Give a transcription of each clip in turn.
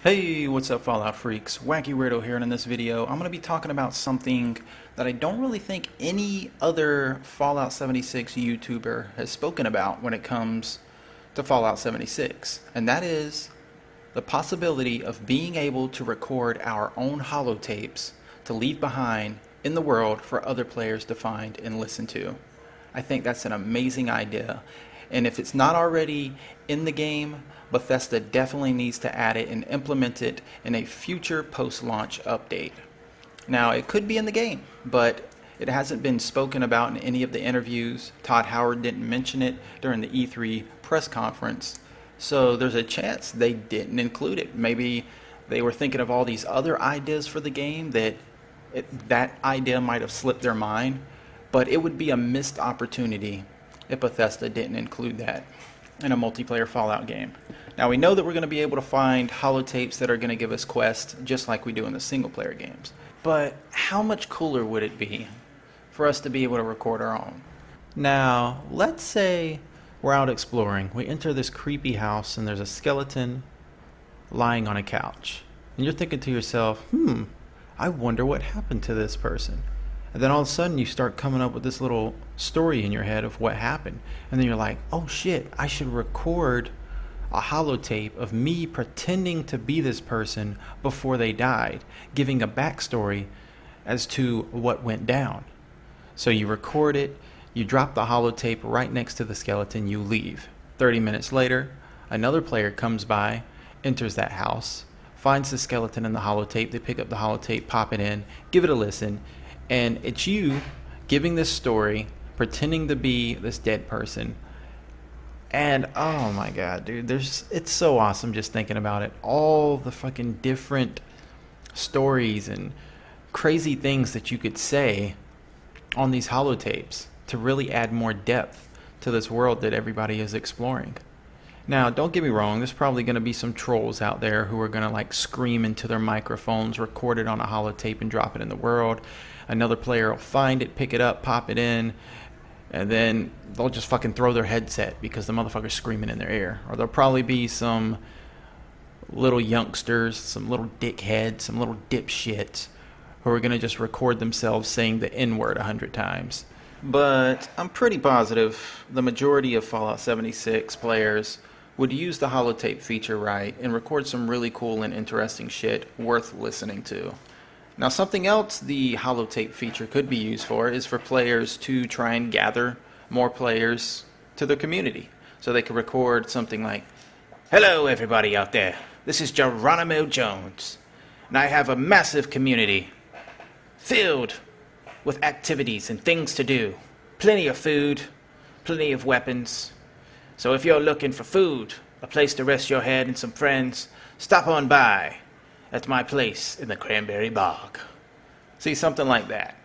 Hey, what's up Fallout Freaks? Wacky Weirdo here, and in this video I'm going to be talking about something that I don't really think any other Fallout 76 YouTuber has spoken about when it comes to Fallout 76, and that is the possibility of being able to record our own holotapes to leave behind in the world for other players to find and listen to. I think that's an amazing idea, and if it's not already in the game, Bethesda definitely needs to add it and implement it in a future post-launch update. Now, it could be in the game, but it hasn't been spoken about in any of the interviews. Todd Howard didn't mention it during the E3 press conference, so there's a chance they didn't include it. Maybe they were thinking of all these other ideas for the game that that idea might have slipped their mind, but it would be a missed opportunity if Bethesda didn't include that in a multiplayer Fallout game. Now, we know that we're going to be able to find holotapes that are going to give us quests just like we do in the single player games. But how much cooler would it be for us to be able to record our own? Now, let's say we're out exploring. We enter this creepy house and there's a skeleton lying on a couch. And you're thinking to yourself, I wonder what happened to this person. And then all of a sudden you start coming up with this little story in your head of what happened. And then you're like, oh shit, I should record a holotape of me pretending to be this person before they died, giving a backstory as to what went down. So you record it, you drop the holotape right next to the skeleton, you leave. 30 minutes later, another player comes by, enters that house, finds the skeleton in the holotape, they pick up the holotape, pop it in, give it a listen, and it's you giving this story, pretending to be this dead person. And oh my god, dude, it's so awesome just thinking about it. All the fucking different stories and crazy things that you could say on these holotapes to really add more depth to this world that everybody is exploring. Now, don't get me wrong, there's probably going to be some trolls out there who are going to like scream into their microphones, record it on a holotape and drop it in the world. Another player will find it, pick it up, pop it in, and then they'll just fucking throw their headset because the motherfucker's screaming in their ear. Or there'll probably be some little youngsters, some little dickheads, some little dipshits who are going to just record themselves saying the N-word 100 times. But I'm pretty positive the majority of Fallout 76 players would use the holotape feature right and record some really cool and interesting shit worth listening to. Now, something else the holotape feature could be used for is for players to try and gather more players to their community. So they could record something like, "Hello everybody out there, this is Geronimo Jones, and I have a massive community filled with activities and things to do. Plenty of food, plenty of weapons. So if you're looking for food, a place to rest your head and some friends, stop on by at my place in the Cranberry Bog." See, something like that.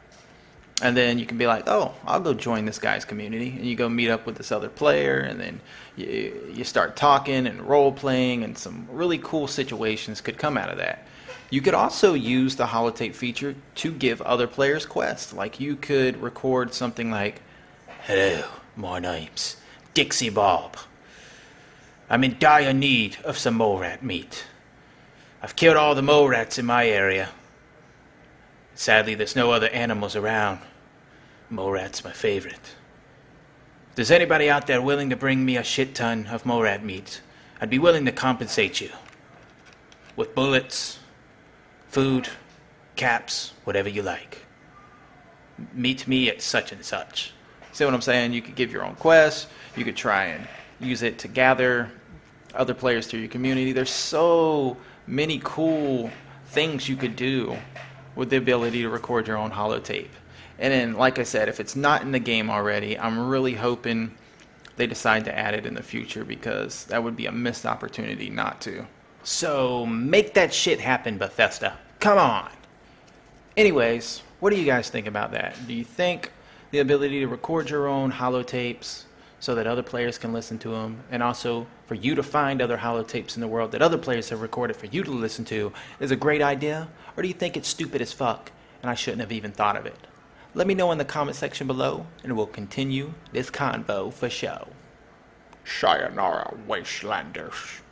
And then you can be like, oh, I'll go join this guy's community. And you go meet up with this other player, and then you start talking and role-playing, and some really cool situations could come out of that. You could also use the holotape feature to give other players quests. Like you could record something like, "Hello, my name's Dixie Bob. I'm in dire need of some mole rat meat. I've killed all the mole rats in my area. Sadly, there's no other animals around. Mole rat's my favorite. If there's anybody out there willing to bring me a shit ton of mole rat meat, I'd be willing to compensate you with bullets, food, caps, whatever you like. Meet me at such and such." See what I'm saying? You could give your own quests. You could try and use it to gather other players to your community. There's so many cool things you could do with the ability to record your own holotape. And then, like I said, if it's not in the game already, I'm really hoping they decide to add it in the future, because that would be a missed opportunity not to. So make that shit happen, Bethesda. Come on. Anyways, what do you guys think about that? Do you think the ability to record your own holotapes so that other players can listen to them, and also for you to find other holotapes in the world that other players have recorded for you to listen to, is a great idea? Or do you think it's stupid as fuck and I shouldn't have even thought of it? Let me know in the comment section below, and we'll continue this convo for show. Sayonara, Wastelanders.